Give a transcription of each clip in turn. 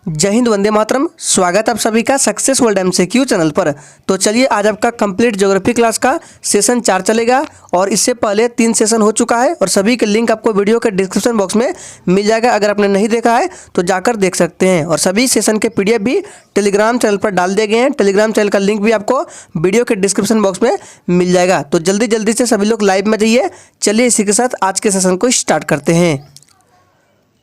जय हिंद, वंदे मातरम। स्वागत आप सभी का सक्सेस वर्ल्ड MCQ चैनल पर। तो चलिए आज आपका कंप्लीट ज्योग्राफी क्लास का सेशन 4 चलेगा और इससे पहले 3 सेशन हो चुका है और सभी के लिंक आपको वीडियो के डिस्क्रिप्शन बॉक्स में मिल जाएगा। अगर आपने नहीं देखा है तो जाकर देख सकते हैं और सभी सेशन के PDF भी टेलीग्राम चैनल पर डाल दिए गए हैं। टेलीग्राम चैनल का लिंक भी आपको वीडियो के डिस्क्रिप्शन बॉक्स में मिल जाएगा। तो जल्दी जल्दी से सभी लोग लाइव में जाइए। चलिए इसी के साथ आज के सेशन को स्टार्ट करते हैं।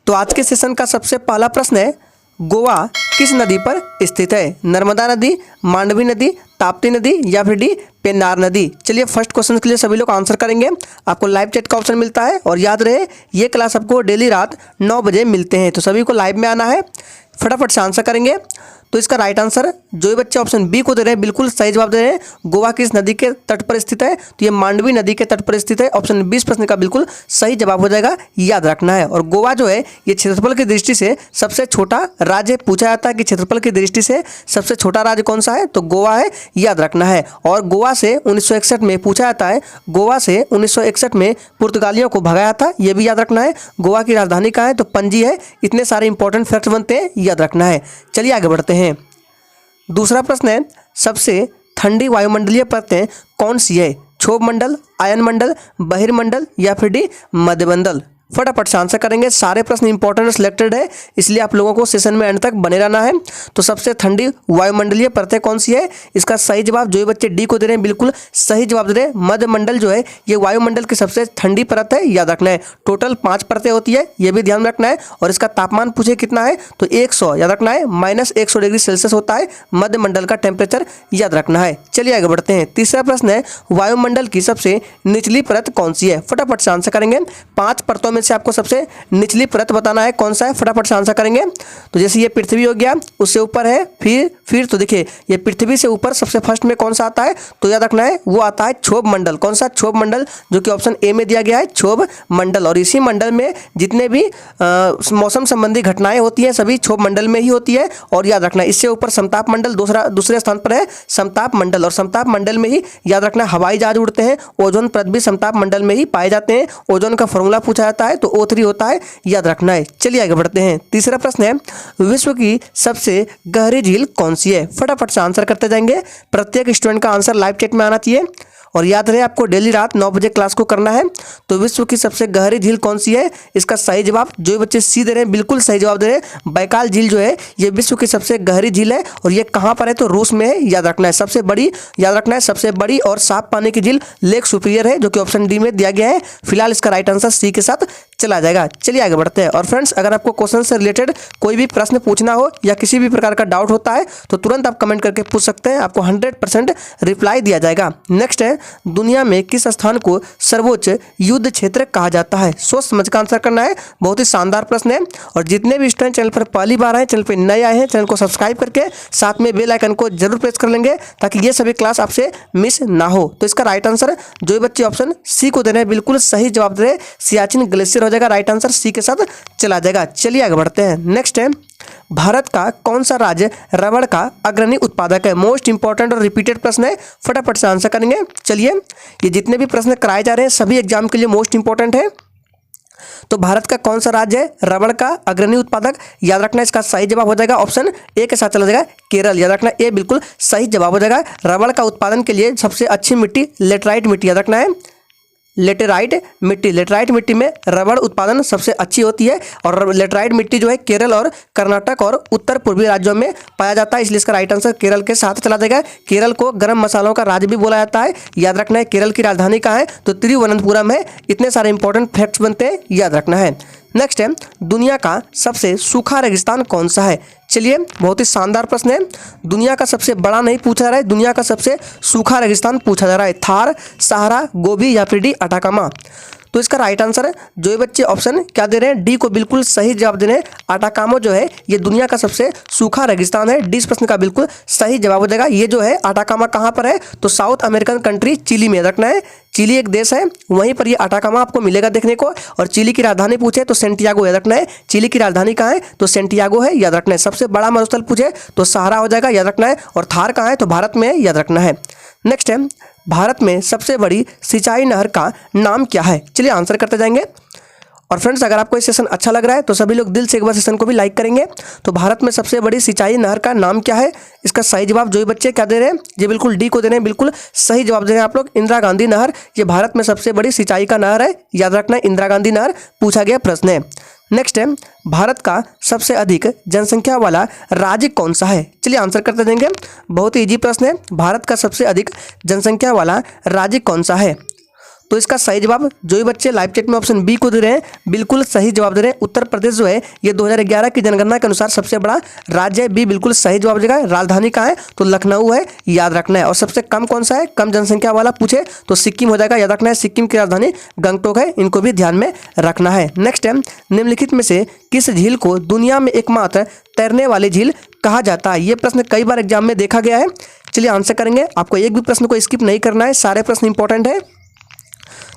तो आज के सेशन का सबसे पहला प्रश्न है, गोवा किस नदी पर स्थित है? नर्मदा नदी, मांडवी नदी, ताप्ती नदी या फिर डी पेन्नार नदी? चलिए फर्स्ट क्वेश्चन के लिए सभी लोग आंसर करेंगे। आपको लाइव चैट का ऑप्शन मिलता है और याद रहे ये क्लास आपको डेली रात 9 बजे मिलते हैं। तो सभी को लाइव में आना है, फटाफट से आंसर करेंगे। तो इसका राइट आंसर जो ये बच्चे ऑप्शन बी को दे रहे हैं बिल्कुल सही जवाब दे रहे हैं। गोवा किस नदी के तट पर स्थित है? तो ये मांडवी नदी के तट पर स्थित है। ऑप्शन 20 प्रश्न का बिल्कुल सही जवाब हो जाएगा, याद रखना है। और गोवा जो है ये क्षेत्रफल की दृष्टि से सबसे छोटा राज्य पूछा जाता है कि क्षेत्रफल की दृष्टि से सबसे छोटा राज्य कौन सा है? तो गोवा है, याद रखना है। और गोवा से 1961 में पूछा जाता है, गोवा से 1961 में पुर्तगालियों को भगाया था, ये भी याद रखना है। गोवा की राजधानी कहाँ है? तो पणजी है। इतने सारे इंपॉर्टेंट फैक्ट बनते हैं, याद रखना है। चलिए आगे बढ़ते हैं। दूसरा प्रश्न है, सबसे ठंडी वायुमंडलीय परतें कौन सी है? क्षोभ मंडल, आयन मंडल, बहिर्मंडल या फिर डी मध्यमंडल? फटाफट से आंसर करेंगे। सारे प्रश्न इंपॉर्टेंट और सिलेक्टेड है, इसलिए आप लोगों को सेशन में एंड तक बने रहना है। तो सबसे ठंडी वायुमंडलीय परतें कौन सी है? इसका सही जवाब जो ये बच्चे डी को दे रहे हैं बिल्कुल सही जवाब दे रहे हैं। मध्यमंडल जो है ये वायुमंडल की सबसे ठंडी परत है, याद रखना है। टोटल 5 परतें होती है, ये भी ध्यान रखना है। और इसका तापमान पूछे कितना है? तो 100, याद रखना है, -100 डिग्री सेल्सियस होता है मध्यमंडल का टेम्परेचर, याद रखना है। चलिए आगे बढ़ते हैं। तीसरा प्रश्न है, वायुमंडल की सबसे निचली परत कौन सी है? फटाफट से आंसर करेंगे। 5 परतों में से आपको सबसे निचली परत बताना है कौन सा है, फटाफट से आंसर करेंगे। तो जैसे ये पृथ्वी हो गया, उससे ऊपर है, फिर तो देखिए ये पृथ्वी से ऊपर सबसे फर्स्ट में कौन सा आता है? तो याद रखना है वो आता है क्षोभ मंडल। कौन सा? क्षोभ मंडल, जो कि ऑप्शन ए में दिया गया है, क्षोभ मंडल। और इसी मंडल में जितने भी मौसम संबंधी घटनाएं होती हैं सभी क्षोभ मंडल में ही होती है। और याद रखना है इससे ऊपर समताप मंडल दूसरे स्थान पर है, समताप मंडल। और समताप मंडल में ही याद रखना हवाई जहाज उड़ते हैं। ओजोन परत भी समताप मंडल में ही पाए जाते हैं। ओजोन का फॉर्मूला पूछा जाता है तो O3 होता है, याद रखना है। चलिए आगे बढ़ते हैं। तीसरा प्रश्न है, विश्व की सबसे गहरी झील कौन सी है? फटाफट से आंसर करते जाएंगे। प्रत्येक स्टूडेंट का आंसर लाइव चैट में आना चाहिए और याद रहे आपको डेली रात 9 बजे क्लास को करना है। तो विश्व की सबसे गहरी झील कौन सी है? इसका सही जवाब जो बच्चे सी दे रहे हैं बिल्कुल सही जवाब दे रहे हैं। बैकाल झील जो है ये विश्व की सबसे गहरी झील है और ये कहाँ पर है? तो रूस में है, याद रखना है। सबसे बड़ी, याद रखना है, सबसे बड़ी और साफ पानी की झील लेक सुपीरियर है, जो कि ऑप्शन डी में दिया गया है। फिलहाल इसका राइट आंसर सी के साथ चला जाएगा। चलिए आगे बढ़ते हैं। और फ्रेंड्स, अगर आपको क्वेश्चन से रिलेटेड कोई भी प्रश्न पूछना हो या किसी भी प्रकार का डाउट होता है तो तुरंत आप कमेंट करके पूछ सकते हैं, आपको 100% रिप्लाई दिया जाएगा। नेक्स्ट है, दुनिया में किस स्थान को सर्वोच्च युद्ध क्षेत्र कहा जाता है? सोच समझ कर आंसर करना है। बहुत ही शानदार प्रश्न है। और जितने भी स्टूडेंट चैनल पर पहली बार आए, चैनल पर नए आए हैं, चैनल को सब्सक्राइब करके साथ में बेल आइकन को जरूर प्रेस कर लेंगे ताकि ये सभी क्लास आपसे मिस ना हो। तो इसका राइट आंसर जो बच्चे ऑप्शन सी को दे रहे हैं बिल्कुल सही जवाब दे रहे हैं, सियाचिन ग्लेशियर हो जाएगा। राइट आंसर सी के साथ चला जाएगा। चलिए आगे बढ़ते हैं। नेक्स्ट है, भारत का कौन सा राज्य रबड़ का अग्रणी उत्पादक है? मोस्ट इंपॉर्टेंट और रिपीटेड प्रश्न है, फटाफट से आंसर करेंगे। चलिए, ये जितने भी प्रश्न कराए जा रहे हैं सभी एग्जाम के लिए मोस्ट इंपॉर्टेंट है। तो भारत का कौन सा राज्य है रबड़ का अग्रणी उत्पादक? याद रखना इसका सही जवाब हो जाएगा ऑप्शन ए के साथ चला जाएगा, केरल। याद रखना ए बिल्कुल सही जवाब हो जाएगा। रबड़ का उत्पादन के लिए सबसे अच्छी मिट्टी लेटराइट मिट्टी, याद रखना है लेटेराइट मिट्टी। लेटेराइट मिट्टी में रबड़ उत्पादन सबसे अच्छी होती है और लेटेराइट मिट्टी जो है केरल और कर्नाटक और उत्तर पूर्वी राज्यों में पाया जाता है, इसलिए इसका राइट आंसर केरल के साथ चला जाएगा। केरल को गरम मसालों का राज्य भी बोला जाता है, याद रखना है। केरल की राजधानी कहाँ है? तो तिरुवनंतपुरम है। इतने सारे इंपॉर्टेंट फैक्ट्स बनते हैं, याद रखना है। नेक्स्ट है, दुनिया का सबसे सूखा रेगिस्तान कौन सा है? चलिए, बहुत ही शानदार प्रश्न है। दुनिया का सबसे बड़ा नहीं पूछा जा रहा है, दुनिया का सबसे सूखा रेगिस्तान पूछा जा रहा है। थार, सहारा, गोबी या फिर डी अटाकामा? तो इसका राइट आंसर है जो ये बच्चे ऑप्शन क्या दे रहे हैं, डी को बिल्कुल सही जवाब दे रहे हैं। अटाकामा जो है ये दुनिया का सबसे सूखा रेगिस्तान है। डी इस प्रश्न का बिल्कुल सही जवाब हो जाएगा। ये जो है अटाकामा कहाँ पर है? तो साउथ अमेरिकन कंट्री चिली में, रखना है। चिली एक देश है, वहीं पर ये अटाकामा आपको मिलेगा देखने को। और चिली की राजधानी पूछे तो सेंटियागो, याद रखना है। चिली की राजधानी कहाँ है? तो सेंटियागो है, याद रखना है। सबसे बड़ा मरुस्थल पूछे तो सहारा हो जाएगा, याद रखना है। और थार कहाँ है? तो भारत में है, याद रखना है। नेक्स्ट है, भारत में सबसे बड़ी सिंचाई नहर का नाम क्या है? चलिए आंसर करते जाएंगे। और फ्रेंड्स, अगर आपको ये सेशन अच्छा लग रहा है तो सभी लोग दिल से एक बार सेशन को भी लाइक करेंगे। तो भारत में सबसे बड़ी सिंचाई नहर का नाम क्या है? इसका सही जवाब जो भी बच्चे क्या दे रहे हैं, ये बिल्कुल डी को दे रहे हैं। बिल्कुल सही जवाब दे रहे हैं आप लोग, इंदिरा गांधी नहर। ये भारत में सबसे बड़ी सिंचाई का नहर है, याद रखना है, इंदिरा गांधी नहर पूछा गया प्रश्न है। नेक्स्ट है, भारत का सबसे अधिक जनसंख्या वाला राज्य कौन सा है? चलिए आंसर करते जाएंगे। बहुत ही इजी प्रश्न है, भारत का सबसे अधिक जनसंख्या वाला राज्य कौन सा है? तो इसका सही जवाब जो भी बच्चे लाइव चैट में ऑप्शन बी को दे रहे हैं, बिल्कुल सही जवाब दे रहे हैं। उत्तर प्रदेश जो है ये 2011 की जनगणना के अनुसार सबसे बड़ा राज्य है। बी बिल्कुल सही जवाब देगा। राजधानी कहाँ है? तो लखनऊ है, याद रखना है। और सबसे कम कौन सा है? कम जनसंख्या वाला पूछे तो सिक्किम हो जाएगा, याद रखना है। सिक्किम की राजधानी गंगटोक है, इनको भी ध्यान में रखना है। नेक्स्ट है, निम्नलिखित में से किस झील को दुनिया में एकमात्र तैरने वाली झील कहा जाता है? ये प्रश्न कई बार एग्जाम में देखा गया है। चलिए आंसर करेंगे, आपको एक भी प्रश्न को स्किप नहीं करना है, सारे प्रश्न इंपॉर्टेंट है।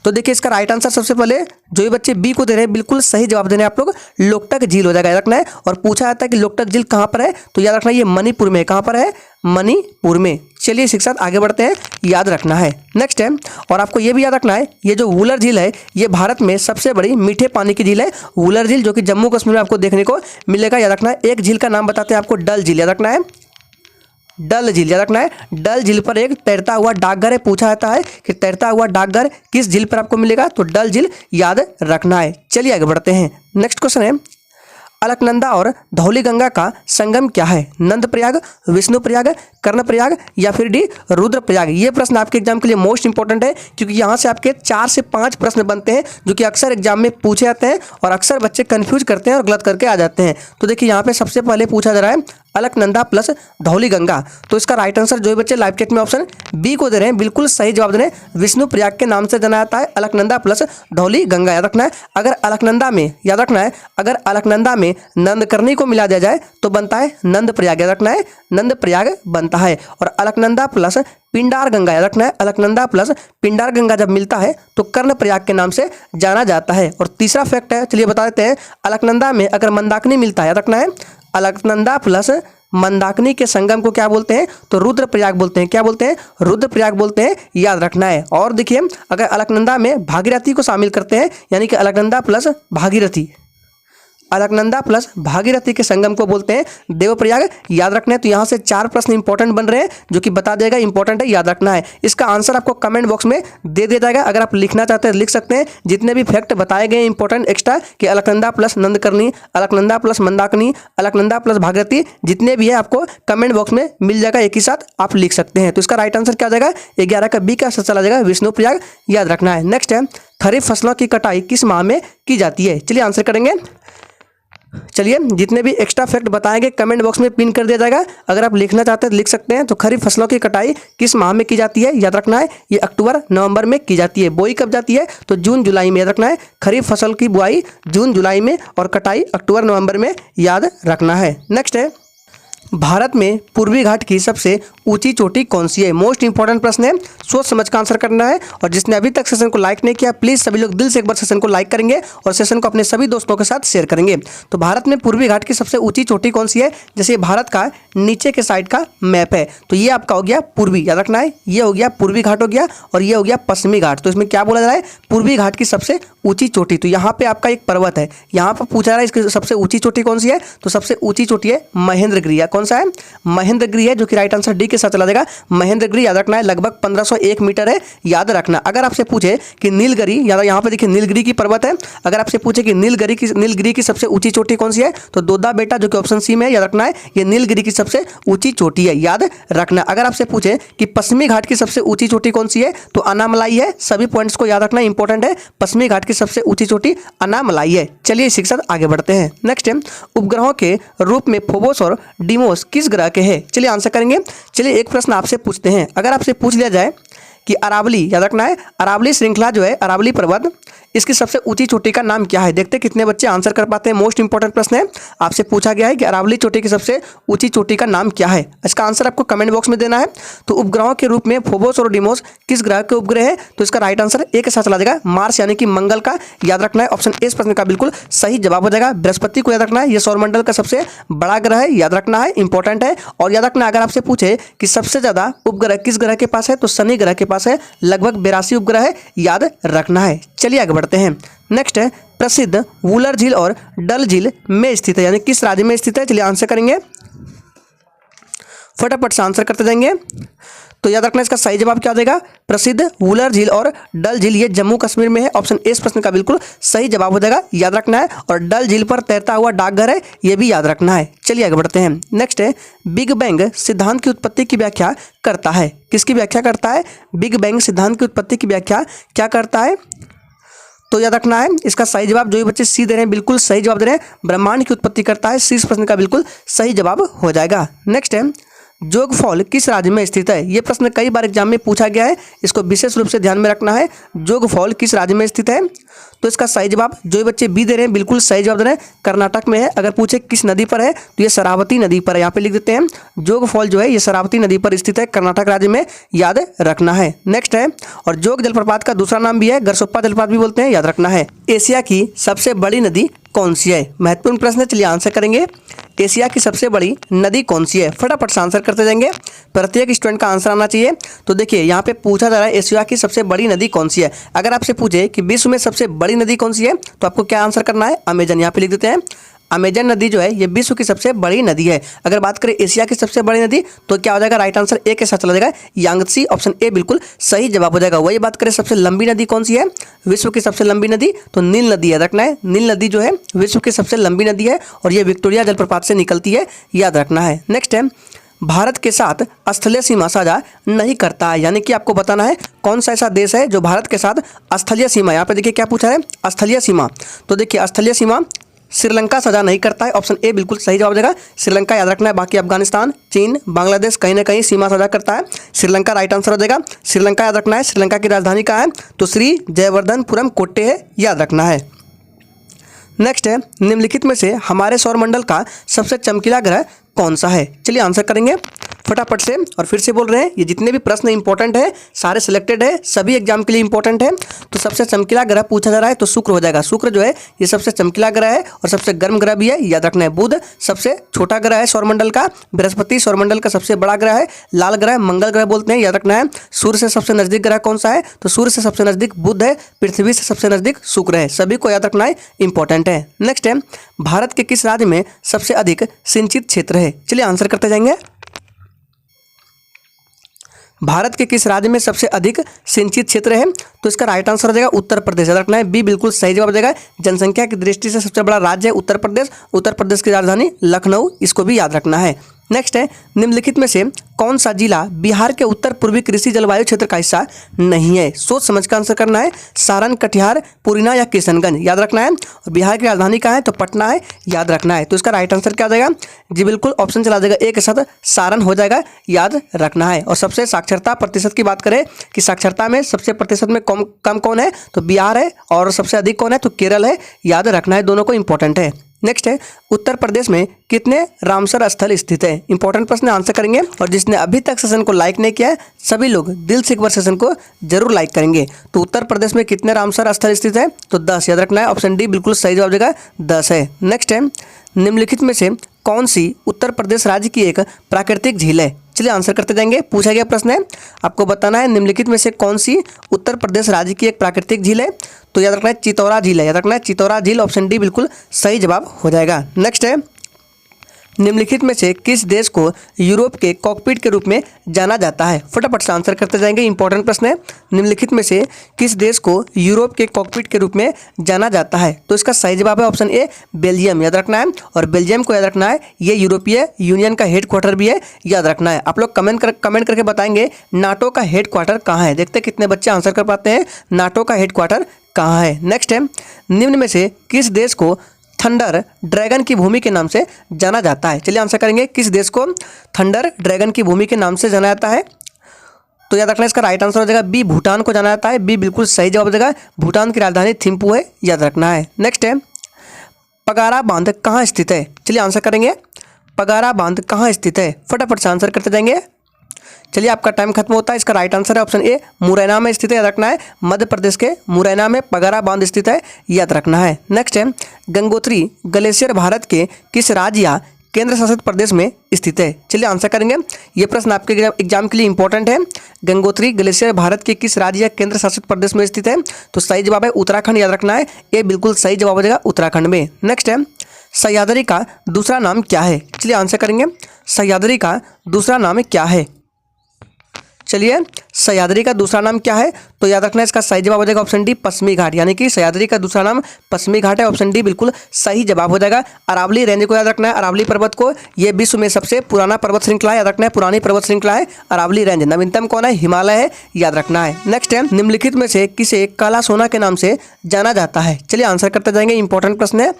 तो देखिए इसका राइट आंसर सबसे पहले जो ये बच्चे बी को दे रहे हैं, बिल्कुल सही जवाब देने आप लोग, लोकटक झील हो जाएगा, याद रखना है। और पूछा जाता है कि लोकटक झील कहाँ पर है, तो याद रखना है ये मणिपुर में। कहाँ पर है? मणिपुर में। चलिए इसी के साथ आगे बढ़ते हैं, याद रखना है। नेक्स्ट है, और आपको ये भी याद रखना है, ये जो वुलर झील है ये भारत में सबसे बड़ी मीठे पानी की झील है। वुलर झील जो कि जम्मू कश्मीर में आपको देखने को मिलेगा, याद रखना है। एक झील का नाम बताते हैं आपको, डल झील, याद रखना है। डल झील, याद रखना है। डल झील पर एक तैरता हुआ डाकघर है। पूछा जाता है कि तैरता हुआ डाकघर किस झील पर आपको मिलेगा, तो डल झील, याद रखना है। चलिए आगे बढ़ते हैं। नेक्स्ट क्वेश्चन है, अलकनंदा और धौलीगंगा का संगम क्या है? नंदप्रयाग, विष्णुप्रयाग, कर्णप्रयाग या फिर डी रुद्रप्रयाग? ये प्रश्न आपके एग्जाम के लिए मोस्ट इंपॉर्टेंट है, क्योंकि यहाँ से आपके 4 से 5 प्रश्न बनते हैं जो कि अक्सर एग्जाम में पूछे जाते हैं और अक्सर बच्चे कंफ्यूज करते हैं और गलत करके आ जाते हैं। तो देखिए यहाँ पे सबसे पहले पूछा जा रहा है अलकनंदा प्लस धौलीगंगा। तो इसका राइट आंसर जो बच्चे लाइव चैट में ऑप्शन बी को दे रहे हैं, बिल्कुल सही जवाब दे रहे हैं। विष्णुप्रयाग के नाम से जाना जाता है अलकनंदा प्लस धौलीगंगा, याद रखना है। अगर अलकनंदा में, याद रखना है, अगर अलकनंदा में नंदकर्णी को मिला दिया जाए तो बनता है नंदप्रयाग, याद रखना है, नंदप्रयाग बनता है। और अलकनंदा प्लस पिंडार गंगा, याद रखना है, अलकनंदा प्लस पिंडार गंगा जब मिलता है तो कर्णप्रयाग के नाम से जाना जाता है। और तीसरा फैक्ट है, चलिए बता देते हैं, अलकनंदा में अगर मंदाकिनी मिलता है, याद रखना है, अलकनंदा प्लस मंदाकिनी के संगम को क्या बोलते हैं, तो रुद्रप्रयाग बोलते हैं। क्या बोलते हैं? रुद्रप्रयाग बोलते हैं, याद रखना है। और देखिए अगर अलकनंदा में भागीरथी को शामिल करते हैं, यानी कि अलकनंदा प्लस भागीरथी, अलकनंदा प्लस भागीरथी के संगम को बोलते हैं देवप्रयाग, याद रखना है। तो यहाँ से 4 प्रश्न इंपॉर्टेंट बन रहे हैं जो कि बता देगा, इंपॉर्टेंट है, याद रखना है। इसका आंसर आपको कमेंट बॉक्स में दे दिया जाएगा, अगर आप लिखना चाहते हैं लिख सकते हैं। जितने भी फैक्ट बताए गए इंपॉर्टेंट एक्स्ट्रा कि Alaknanda plus Nandkarni, Alaknanda plus Mandakini, Alaknanda plus Bhagirathi, जितने भी है आपको कमेंट बॉक्स में मिल जाएगा, एक ही साथ आप लिख सकते हैं। तो इसका राइट आंसर क्या हो जाएगा? 11 का बी का आंसर चला जाएगा, विष्णुप्रयाग, याद रखना है। नेक्स्ट है, खरीफ फसलों की कटाई किस माह में की जाती है? चलिए आंसर करेंगे। चलिए जितने भी एक्स्ट्रा फैक्ट बताएंगे कमेंट बॉक्स में पिन कर दिया जाएगा, अगर आप लिखना चाहते हैं लिख सकते हैं। तो खरीफ फसलों की कटाई किस माह में की जाती है? याद रखना है, ये अक्टूबर नवंबर में की जाती है। बोई कब जाती है? तो जून जुलाई में, याद रखना है। खरीफ फसल की बुआई जून जुलाई में और कटाई अक्टूबर नवंबर में, याद रखना है। नेक्स्ट है, भारत में पूर्वी घाट की सबसे ऊंची चोटी कौन सी है? मोस्ट इंपॉर्टेंट प्रश्न है, सोच समझ का आंसर करना है। और जिसने अभी तक सेशन को लाइक नहीं किया, प्लीज सभी लोग दिल से एक बार सेशन को लाइक करेंगे और सेशन को अपने सभी दोस्तों के साथ शेयर करेंगे। तो भारत में पूर्वी घाट की सबसे ऊंची चोटी कौन सी है? जैसे भारत का नीचे के साइड का मैप है, तो ये आपका हो गया पूर्वी, याद रखना है, ये हो गया पूर्वी घाट हो गया, और ये हो गया पश्चिमी घाट। तो इसमें क्या बोला जा रहा है? पूर्वी घाट की सबसे ऊंची चोटी। तो यहाँ पे आपका एक पर्वत है, यहाँ पर पूछा जा रहा है इसकी सबसे ऊंची चोटी कौन सी है? तो सबसे ऊंची चोटी है महेंद्रगिरी। कौन सा है? महेंद्रगिरी है, जो कि राइट आंसर डी के साथ चला जाएगा। महेंद्रगिरी, याद रखना है, लगभग 1501 मीटर है, याद रखना। अगर आपसे पूछे कि नीलगिरी, याद यहाँ पे देखिए नीलगिरी की पर्वत है, अगर आपसे पूछे कि नीलगिरी की सबसे ऊंची चोटी कौन सी है, तो दोदा बेटा, जो कि ऑप्शन सी में, याद रखना है, ये नीलगिरी की सबसे ऊंची चोटी है, याद रखना। अगर आपसे पूछे कि पश्चिमी घाट की सबसे ऊंची चोटी कौन सी है, तो अनामलाई है। सभी पॉइंट्स को याद रखना, इंपॉर्टेंट है। पश्चिमी घाट की सबसे ऊंची चोटी अनामलाई है। चलिए इसी के साथ आगे बढ़ते हैं। नेक्स्ट है, उपग्रहों के रूप में फोबोस और डीमोस किस ग्रह के हैं? चलिए आंसर करेंगे। चलिए एक प्रश्न आपसे पूछते हैं, अगर आपसे पूछ लिया जाए कि अरावली, याद रखना है, अरावली श्रृंखला जो है, अरावली पर्वत, इसकी सबसे ऊंची चोटी का नाम क्या है? देखते हैं कितने बच्चे आंसर कर पाते हैं। मोस्ट इंपॉर्टेंट प्रश्न है, आपसे पूछा गया है कि अरावली चोटी की सबसे ऊंची चोटी का नाम क्या है। इसका आंसर आपको कमेंट बॉक्स में देना है। तो उपग्रहों के रूप में फोबोस और डीमोस किस ग्रह के उपग्रह है? तो इसका राइट आंसर ए के साथ चला जाएगा, मार्स यानी कि मंगल का, याद रखना है। ऑप्शन ए इस प्रश्न का बिल्कुल सही जवाब हो जाएगा। बृहस्पति को याद रखना है, यह सौरमंडल का सबसे बड़ा ग्रह है, याद रखना है, इंपॉर्टेंट है। और याद रखना, अगर आपसे पूछे कि सबसे ज्यादा उपग्रह किस ग्रह के पास है, तो शनि ग्रह के पास है, लगभग 82 उपग्रह है, याद रखना है। चलिए आगे बढ़ते हैं। नेक्स्ट है, प्रसिद्ध वुलर झील और डल झील में स्थित है, यानी किस राज्य में स्थित है। चलिए आंसर करेंगे, फटाफट से आंसर करते जाएंगे। तो याद रखना इसका सही जवाब क्या हो जाएगा, प्रसिद्ध वुलर झील और डल झील, ये जम्मू कश्मीर में है। ऑप्शन ए इस प्रश्न का बिल्कुल सही जवाब हो जाएगा, याद रखना है। और डल झील पर तैरता हुआ डाकघर है, ये भी याद रखना है। चलिए आगे बढ़ते हैं। नेक्स्ट है, बिग बैंग सिद्धांत की उत्पत्ति की व्याख्या करता है। किसकी व्याख्या करता है, बिग बैंग सिद्धांत की उत्पत्ति की व्याख्या क्या करता है। तो याद रखना है इसका सही जवाब, जो भी बच्चे सी दे रहे हैं बिल्कुल सही जवाब दे रहे हैं, ब्रह्मांड की उत्पत्ति करता है। सी इस प्रश्न का बिल्कुल सही जवाब हो जाएगा। नेक्स्ट है, जोग फॉल किस राज्य में स्थित है। यह प्रश्न कई बार एग्जाम में पूछा गया है, इसको विशेष रूप से ध्यान में रखना है। जोग फॉल किस राज्य में स्थित है। तो इसका सही जवाब, जो बच्चे बी दे रहे हैं बिल्कुल सही जवाब दे रहे हैं, कर्नाटक में है। अगर पूछे किस नदी पर है तो ये शरावती नदी पर है, यहाँ पे लिख देते हैं। जोग फॉल जो है ये शरावती नदी पर स्थित है, कर्नाटक राज्य में, याद रखना है। नेक्स्ट है, और जोग जलप्रपात का दूसरा नाम भी है, गरसोप्पा जलप्रपात भी बोलते हैं, याद रखना है। एशिया की सबसे बड़ी नदी कौन सी है, महत्वपूर्ण प्रश्न है। चलिए आंसर करेंगे, एशिया की सबसे बड़ी नदी कौन सी है। फटाफट से आंसर करते जाएंगे, प्रत्येक स्टूडेंट का आंसर आना चाहिए। तो देखिए यहाँ पे पूछा जा रहा है एशिया की सबसे बड़ी नदी कौन सी है। अगर आपसे पूछे कि विश्व में सबसे बड़ी नदी कौन सी है तो आपको क्या आंसर करना है, अमेजन। यहाँ पे लिख देते हैं, अमेजन नदी जो है ये विश्व की सबसे बड़ी नदी है। अगर बात करें एशिया की सबसे बड़ी नदी तो क्या हो जाएगा, राइट आंसर ए के साथ चला जाएगा, यांगत्सी। ऑप्शन ए बिल्कुल सही जवाब हो जाएगा। वही बात करें सबसे लंबी नदी कौन सी है, विश्व की सबसे लंबी नदी तो नील नदी है, रखना है। नील नदी जो है विश्व की सबसे लंबी नदी है और ये विक्टोरिया जलप्रपात से निकलती है, याद रखना है। नेक्स्ट है, भारत के साथ स्थलीय सीमा साझा नहीं करता है, यानी कि आपको बताना है कौन सा ऐसा देश है जो भारत के साथ स्थलीय सीमा, यहाँ पे देखिए क्या पूछा है, स्थलीय सीमा। तो देखिए स्थलीय सीमा श्रीलंका साझा नहीं करता है, ऑप्शन ए बिल्कुल सही जवाब देगा, श्रीलंका, याद रखना है। बाकी अफगानिस्तान, चीन, बांग्लादेश कहीं ना कहीं सीमा साझा करता है, श्रीलंका राइट आंसर हो जाएगा। श्रीलंका याद रखना है। श्रीलंका की राजधानी कहाँ है, तो श्री जयवर्धनपुरम कोट्टे है, याद रखना है। नेक्स्ट है, निम्नलिखित में से हमारे सौरमंडल का सबसे चमकीला ग्रह कौन सा है। चलिए आंसर करेंगे फटाफट से, और फिर से बोल रहे हैं ये जितने भी प्रश्न इंपॉर्टेंट है सारे सिलेक्टेड है, सभी एग्जाम के लिए इंपॉर्टेंट है। तो सबसे चमकीला ग्रह पूछा जा रहा है तो शुक्र हो जाएगा। शुक्र जो है ये सबसे चमकीला ग्रह है और सबसे गर्म ग्रह भी है, याद रखना है। बुध सबसे छोटा ग्रह है सौरमंडल का, बृहस्पति सौरमंडल का सबसे बड़ा ग्रह है, लाल ग्रह मंगल ग्रह बोलते हैं, याद रखना है। सूर्य से सबसे नजदीक ग्रह कौन सा है, तो सूर्य से सबसे नजदीक बुध है, पृथ्वी से सबसे नजदीक शुक्र है, सभी को याद रखना है, इंपॉर्टेंट है। नेक्स्ट है, भारत के किस राज्य में सबसे अधिक सिंचित क्षेत्र है। चलिए आंसर करते जाएंगे, भारत के किस राज्य में सबसे अधिक सिंचित क्षेत्र है। तो इसका राइट आंसर हो जाएगा उत्तर प्रदेश, याद रखना है। बी बिल्कुल सही जवाब देगा, जनसंख्या की दृष्टि से सबसे बड़ा राज्य है उत्तर प्रदेश, उत्तर प्रदेश की राजधानी लखनऊ, इसको भी याद रखना है। नेक्स्ट है, निम्नलिखित में से कौन सा जिला बिहार के उत्तर पूर्वी कृषि जलवायु क्षेत्र का हिस्सा नहीं है। सोच समझ कर आंसर करना है, सारण, कटिहार, पूर्णिया या किशनगंज, याद रखना है। और बिहार की राजधानी कहाँ है, तो पटना है, याद रखना है। तो इसका राइट आंसर क्या हो जाएगा, जी बिल्कुल ऑप्शन चला जाएगा ए के साथ, सारण हो जाएगा, याद रखना है। और सबसे साक्षरता प्रतिशत की बात करें कि साक्षरता में सबसे प्रतिशत में कम कौन है, तो बिहार है, और सबसे अधिक कौन है, तो केरल है, याद रखना है, दोनों को इंपॉर्टेंट है। नेक्स्ट है, उत्तर प्रदेश में कितने रामसर स्थल स्थित है। इंपॉर्टेंट प्रश्न आंसर करेंगे, और जिसने अभी तक सेशन को लाइक नहीं किया है सभी लोग दिल से एक बार सेशन को जरूर लाइक करेंगे। तो उत्तर प्रदेश में कितने रामसर स्थल स्थित है, तो 10, याद रखना है। ऑप्शन डी बिल्कुल सही जवाब देगा, 10 है। नेक्स्ट है, निम्नलिखित में से कौन सी उत्तर प्रदेश राज्य की एक प्राकृतिक झील है। चलिए आंसर करते जाएंगे, पूछा गया प्रश्न है, आपको बताना है निम्नलिखित में से कौन सी उत्तर प्रदेश राज्य की एक प्राकृतिक झील है। तो याद रखना है चितौरा झील है, याद रखना है चितौरा झील, ऑप्शन डी बिल्कुल सही जवाब हो जाएगा। नेक्स्ट है, निम्नलिखित में से किस देश को यूरोप के कॉकपिट के रूप में जाना जाता है। फटाफट से आंसर करते जाएंगे, इंपॉर्टेंट प्रश्न है। निम्नलिखित में से किस देश को यूरोप के कॉकपिट के रूप में जाना जाता है। तो इसका सही जवाब है ऑप्शन ए, बेल्जियम, याद रखना है। और बेल्जियम को याद रखना है, ये यूरोपीय यूनियन का हेड क्वार्टर भी है, याद रखना है। आप लोग कमेंट करके बताएंगे नाटो का हेड क्वार्टर कहाँ है। देखते कितने बच्चे आंसर कर पाते हैं, नाटो का हेड क्वार्टर कहाँ है। नेक्स्ट है, निम्न में से किस देश को थंडर ड्रैगन की भूमि के नाम से जाना जाता है। चलिए आंसर करेंगे, किस देश को थंडर ड्रैगन की भूमि के नाम से जाना जाता है। तो याद रखना इसका राइट आंसर हो जाएगा बी, भूटान को जाना जाता है, बी बिल्कुल सही जवाब देगा। भूटान की राजधानी थिम्पू है, याद रखना है। नेक्स्ट है, पगारा बांध कहाँ स्थित है। चलिए आंसर करेंगे, पगारा बांध कहाँ स्थित है। फटाफट से आंसर करते जाएंगे। चलिए आपका टाइम खत्म होता है, इसका राइट आंसर है ऑप्शन ए, मुरैना में स्थित है, याद रखना है। मध्य प्रदेश के मुरैना में पगारा बांध स्थित है, याद रखना है। नेक्स्ट है, गंगोत्री ग्लेशियर भारत के किस राज्य या केंद्र शासित प्रदेश में स्थित है? चलिए आंसर करेंगे। ये प्रश्न आपके एग्जाम के लिए इंपॉर्टेंट है। गंगोत्री ग्लेशियर भारत के किस राज्य या केंद्र शासित प्रदेश में स्थित है? तो सही जवाब है उत्तराखंड, याद रखना है। ये बिल्कुल सही जवाब हो जाएगा उत्तराखंड में। नेक्स्ट है, सह्याद्री का दूसरा नाम क्या है? चलिए आंसर करेंगे। सह्याद्री का दूसरा नाम क्या है? चलिए, सह्याद्री का दूसरा नाम क्या है? तो याद रखना है, इसका सही जवाब हो जाएगा ऑप्शन डी, पश्चिमी घाट। यानी कि सह्याद्री का दूसरा नाम पश्चिमी घाट है। ऑप्शन डी बिल्कुल सही जवाब हो जाएगा। अरावली रेंज को याद रखना है, अरावली पर्वत को। ये विश्व में सबसे पुराना पर्वत श्रृंखला है, याद रखना है, पुरानी पर्वत श्रृंखला है अरावली रेंज। नवीनतम कौन है? हिमालय है, याद रखना है। नेक्स्ट है, निम्नलिखित में से किसे काला सोना के नाम से जाना जाता है? चलिए आंसर करते जाएंगे, इंपॉर्टेंट प्रश्न है।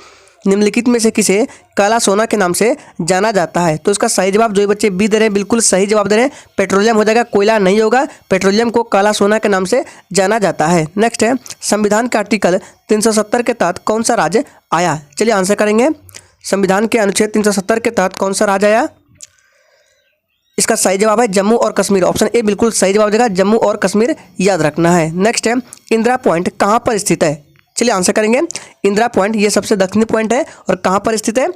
निम्नलिखित में से किसे काला सोना के नाम से जाना जाता है? तो इसका सही जवाब, जो ये बच्चे बी दे रहे हैं, बिल्कुल सही जवाब दे रहे हैं, पेट्रोलियम हो जाएगा, कोयला नहीं होगा। पेट्रोलियम को काला सोना के नाम से जाना जाता है। नेक्स्ट है, संविधान के आर्टिकल 370 के तहत कौन सा राज्य आया? चलिए आंसर करेंगे। संविधान के अनुच्छेद 370 के तहत कौन सा राज्य आया? इसका सही जवाब है जम्मू और कश्मीर। ऑप्शन ए बिल्कुल सही जवाब देगा, जम्मू और कश्मीर, याद रखना है। नेक्स्ट है, इंदिरा पॉइंट कहाँ पर स्थित है? चलिए आंसर करेंगे। इंदिरा पॉइंट ये सबसे दक्षिणी पॉइंट है और कहाँ पर स्थित है?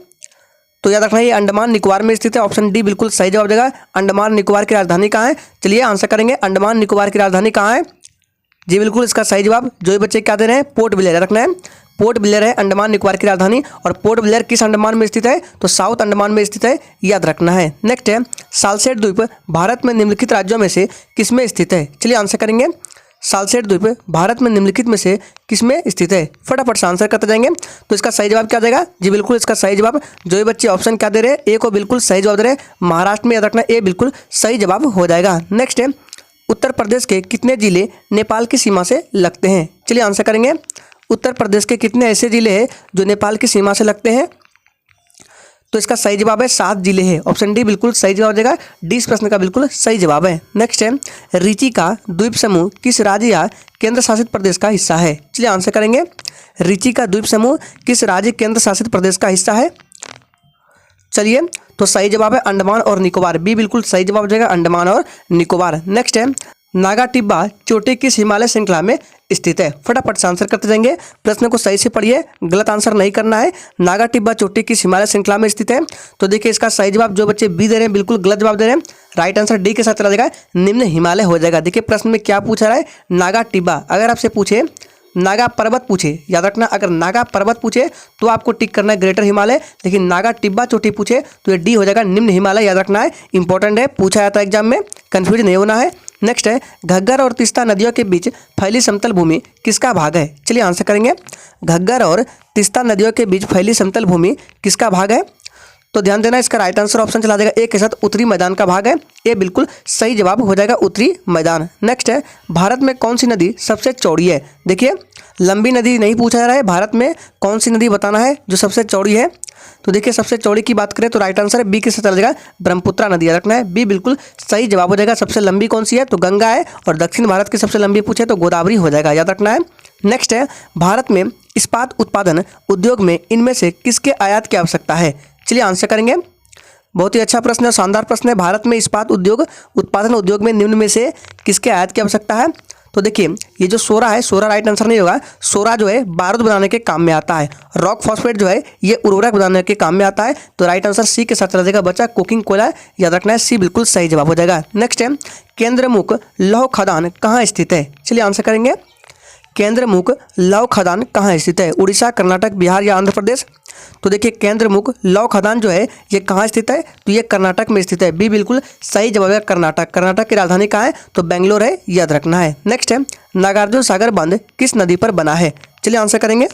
तो याद रखना है, ये अंडमान निकोबार में स्थित है। ऑप्शन डी बिल्कुल सही जवाब देगा। अंडमान निकोबार की राजधानी कहाँ है? चलिए आंसर करेंगे, अंडमान निकोबार की राजधानी कहाँ है? जी बिल्कुल इसका सही जवाब, जो ये बच्चे क्या दे रहे हैं, पोर्ट ब्लेयर, याद रखना है, पोर्ट ब्लेयर है अंडमान निकोबार की राजधानी। और पोर्ट ब्लेयर किस अंडमान में स्थित है? तो साउथ अंडमान में स्थित है, याद रखना है। नेक्स्ट है, सालसेट द्वीप भारत में निम्नलिखित राज्यों में से किसमें स्थित है? चलिए आंसर करेंगे। सालसेट द्वीप भारत में निम्नलिखित में से किसमें स्थित है? फटाफट से आंसर करते जाएंगे। तो इसका सही जवाब क्या देगा? जी बिल्कुल इसका सही जवाब, जो ये बच्चे ऑप्शन क्या दे रहे हैं, ए को बिल्कुल सही जवाब दे रहे हैं, महाराष्ट्र में, याद रखना ए बिल्कुल सही जवाब हो जाएगा। नेक्स्ट है, उत्तर प्रदेश के कितने जिले नेपाल की सीमा से लगते हैं? चलिए आंसर करेंगे। उत्तर प्रदेश के कितने ऐसे जिले हैं जो नेपाल की सीमा से लगते हैं? तो इसका सही जवाब है 7 जिले हैं। ऑप्शन डी बिल्कुल सही जवाब देगा, डी इस प्रश्न का बिल्कुल सही जवाब है। नेक्स्ट है, रीची का द्वीप समूह किस राज्य या केंद्र शासित प्रदेश का हिस्सा है? चलिए आंसर करेंगे। रीची का द्वीप समूह किस राज्य केंद्र शासित प्रदेश का हिस्सा है? चलिए, तो सही जवाब है अंडमान और निकोबार, बी बिल्कुल सही जवाब हो जाएगा, अंडमान और निकोबार। नेक्स्ट है, नागा टिब्बा चोटी किस हिमालय श्रृंखला में स्थित है? फटाफट से आंसर करते जाएंगे। प्रश्न को सही से पढ़िए, गलत आंसर नहीं करना है। नागा टिब्बा चोटी किस हिमालय श्रृंखला में स्थित है? तो देखिए इसका सही जवाब, जो बच्चे बी दे रहे हैं बिल्कुल गलत जवाब दे रहे हैं। राइट आंसर डी के साथ चला जाएगा, निम्न हिमालय हो जाएगा। देखिए प्रश्न में क्या पूछा रहा है, नागा टिब्बा। अगर आपसे पूछे नागा पर्वत पूछे, याद रखना, अगर नागा पर्वत पूछे तो आपको टिक करना है ग्रेटर हिमालय, लेकिन नागा टिब्बा चोटी पूछे तो ये डी हो जाएगा, निम्न हिमालय, याद रखना है, इंपॉर्टेंट है, पूछा जाता है एग्जाम में, कंफ्यूज नहीं होना है। नेक्स्ट है, घग्गर और तीस्ता नदियों के बीच फैली समतल भूमि किसका भाग है? चलिए आंसर करेंगे। घग्गर और तीस्ता नदियों के बीच फैली समतल भूमि किसका भाग है? तो ध्यान देना, इसका राइट आंसर ऑप्शन चला जाएगा ए के साथ, उत्तरी मैदान का भाग है। ये बिल्कुल सही जवाब हो जाएगा, उत्तरी मैदान। नेक्स्ट है, भारत में कौन सी नदी सबसे चौड़ी है? देखिए लंबी नदी नहीं पूछा जा रहा है, भारत में कौन सी नदी बताना है जो सबसे चौड़ी है। तो देखिए सबसे चौड़ी की बात करें तो राइट आंसर है बी के साथ चला जाएगा, ब्रह्मपुत्रा नदी, याद रखना है, बी बिल्कुल सही जवाब हो जाएगा। सबसे लंबी कौन सी है? तो गंगा है। और दक्षिण भारत की सबसे लंबी पूछे तो गोदावरी हो जाएगा, याद रखना है। नेक्स्ट है, भारत में इस्पात उत्पादन उद्योग में इनमें से किसके आयात की आवश्यकता है? चलिए आंसर करेंगे। बहुत ही अच्छा प्रश्न है, शानदार प्रश्न है। भारत में इस्पात उद्योग उत्पादन उद्योग में निम्न में से किसके आयात की आवश्यकता है? तो देखिए ये जो सोरा है, सोरा राइट आंसर नहीं होगा। सोरा जो है बारूद बनाने के काम में आता है। रॉक फॉस्फेट जो है ये उर्वरक बनाने के काम में आता है। तो राइट आंसर सी के साथ चला जाएगा बच्चा, कोकिंग कोयला, याद रखना है, सी बिल्कुल सही जवाब हो जाएगा। नेक्स्ट है, केंद्रमुख लौह खदान कहाँ स्थित है? चलिए आंसर करेंगे। केंद्रमुख लौह खदान कहाँ स्थित है? उड़ीसा, कर्नाटक, बिहार या आंध्र प्रदेश? तो देखिए केंद्रमुख लौह खदान जो है ये कहाँ स्थित है? तो ये कर्नाटक में स्थित है, बी बिल्कुल सही जवाब है, कर्नाटक। कर्नाटक की राजधानी कहाँ है? तो बेंगलोर है, याद रखना है। नेक्स्ट है, नागार्जुन सागर बांध किस नदी पर बना है? चलिए आंसर करेंगे।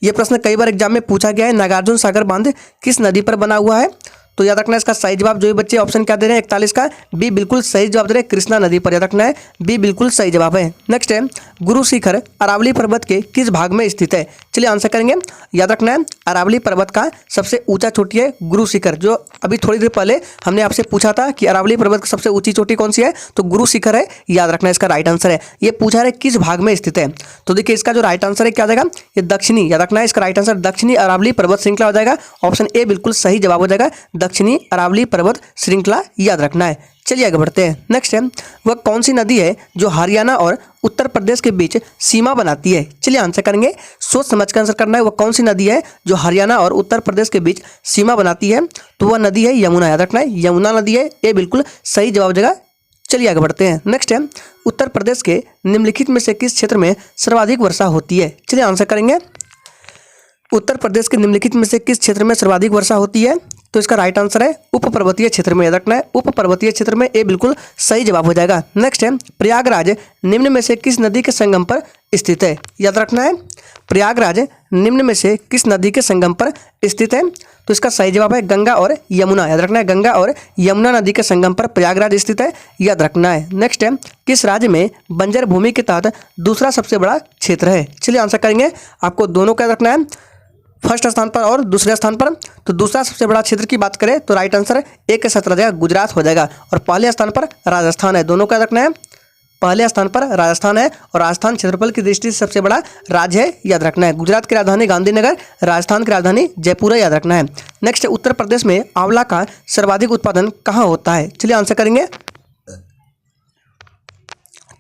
ये प्रश्न कई बार एग्जाम में पूछा गया है, नागार्जुन सागर बांध किस नदी पर बना हुआ है? तो याद रखना है इसका सही जवाब, जो ये बच्चे ऑप्शन क्या दे रहे हैं 41 का, बी बिल्कुल सही जवाब दे रहे हैं, कृष्णा नदी पर, याद रखना है, बी बिल्कुल सही जवाब है। नेक्स्ट है, गुरु शिखर अरावली पर्वत के किस भाग में स्थित है? चलिए आंसर करेंगे। याद रखना है अरावली पर्वत का सबसे ऊंचा चोटी है गुरु शिखर, जो अभी थोड़ी देर पहले हमने आपसे पूछा था कि अरावली पर्वत की सबसे ऊंची चोटी कौन सी है, तो गुरु शिखर है, याद रखना है, इसका राइट आंसर है। ये पूछा है किस भाग में स्थित है, तो देखिए इसका जो राइट आंसर है क्या जाएगा, ये दक्षिणी, याद रखना है, इसका राइट आंसर दक्षिणी अरावली पर्वत श्रृंखला हो जाएगा। ऑप्शन ए बिल्कुल सही जवाब हो जाएगा, दक्षिणी अरावली पर्वत श्रृंखला, याद रखना है। चलिए आगे बढ़ते हैं। नेक्स्ट है, वह कौन सी नदी है जो हरियाणा और उत्तर प्रदेश के बीच सीमा बनाती है? चलिए आंसर करेंगे, सोच समझ कर आंसर करना है। वह कौन सी नदी है जो हरियाणा और उत्तर प्रदेश के बीच सीमा बनाती है? तो वह नदी है यमुना, याद रखना है यमुना नदी है, ये बिल्कुल सही जवाब हो जाएगा। चलिए आगे बढ़ते हैं। नेक्स्ट है, उत्तर प्रदेश के निम्नलिखित में से किस क्षेत्र में सर्वाधिक वर्षा होती है? चलिए आंसर करेंगे, उत्तर प्रदेश के निम्नलिखित में से किस क्षेत्र में सर्वाधिक वर्षा होती है? तो इसका राइट आंसर है उप पर्वतीय क्षेत्र में, याद रखना है उप पर्वतीय क्षेत्र में, ये बिल्कुल सही जवाब हो जाएगा। नेक्स्ट है, प्रयागराज निम्न में से किस नदी के संगम पर स्थित है? याद रखना है प्रयागराज निम्न में से किस नदी के संगम पर स्थित है? तो इसका सही जवाब है गंगा और यमुना, याद रखना है गंगा और यमुना नदी के संगम पर प्रयागराज स्थित है, याद रखना है। नेक्स्ट है, किस राज्य में बंजर भूमि के तहत दूसरा सबसे बड़ा क्षेत्र है? चलिए आंसर करेंगे, आपको दोनों का याद रखना है, फर्स्ट स्थान पर और दूसरे स्थान पर। तो दूसरा सबसे बड़ा क्षेत्र की बात करें तो राइट आंसर एक के साथ जाएगा गुजरात हो जाएगा, और पहले स्थान पर राजस्थान है, दोनों का याद रखना है। पहले स्थान पर राजस्थान है और राजस्थान क्षेत्रफल की दृष्टि से सबसे बड़ा राज्य है, याद रखना है। गुजरात की राजधानी गांधीनगर, राजस्थान की राजधानी जयपुर है, याद रखना है। नेक्स्ट, उत्तर प्रदेश में आंवला का सर्वाधिक उत्पादन कहाँ होता है? चलिए आंसर करेंगे,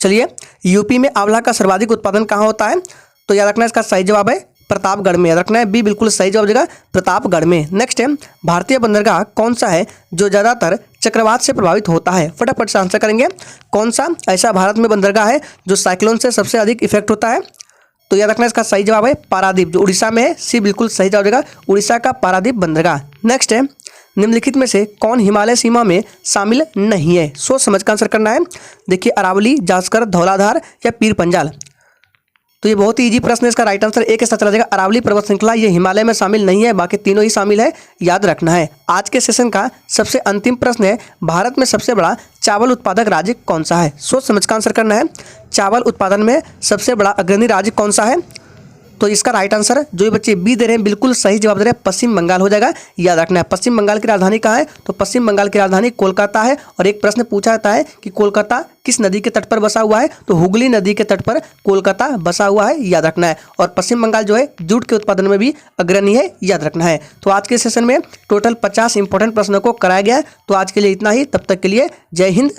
चलिए यूपी में आंवला का सर्वाधिक उत्पादन कहाँ होता है? तो याद रखना है इसका सही जवाब है प्रतापगढ़ में, याद रखना है बी बिल्कुल सही जवाब हो जाएगा प्रतापगढ़ में। नेक्स्ट है, भारतीय बंदरगाह कौन सा है जो ज़्यादातर चक्रवात से प्रभावित होता है? फटाफट से आंसर करेंगे, कौन सा ऐसा भारत में बंदरगाह है जो साइक्लोन से सबसे अधिक इफेक्ट होता है? तो याद रखना इसका सही जवाब है पारादीप, जो उड़ीसा में है, सी बिल्कुल सही जवाब हो जाएगा उड़ीसा का पारादीप बंदरगाह। नेक्स्ट है, निम्नलिखित में से कौन हिमालय सीमा में शामिल नहीं है? सोच समझ कर आंसर करना है। देखिए, अरावली, जास्कर, धौलाधार या पीर पंजाल। तो ये बहुत ही इजी प्रश्न है, इसका राइट आंसर एक के साथ चला जाएगा अरावली पर्वत श्रृंखला, ये हिमालय में शामिल नहीं है, बाकी तीनों ही शामिल है, याद रखना है। आज के सेशन का सबसे अंतिम प्रश्न है, भारत में सबसे बड़ा चावल उत्पादक राज्य कौन सा है? सोच समझ कर आंसर करना है, चावल उत्पादन में सबसे बड़ा अग्रणी राज्य कौन सा है? तो इसका राइट आंसर जो ये बच्चे बी दे रहे हैं बिल्कुल सही जवाब दे रहे हैं पश्चिम बंगाल हो जाएगा, याद रखना है। पश्चिम बंगाल की राजधानी कहाँ है? तो पश्चिम बंगाल की राजधानी कोलकाता है, और एक प्रश्न पूछा जाता है कि कोलकाता किस नदी के तट पर बसा हुआ है? तो हुगली नदी के तट पर कोलकाता बसा हुआ है, याद रखना है। और पश्चिम बंगाल जो है जूट के उत्पादन में भी अग्रणी है, याद रखना है। तो आज के सेशन में टोटल 50 इंपॉर्टेंट प्रश्नों को कराया गया है। तो आज के लिए इतना ही, तब तक के लिए जय हिंद,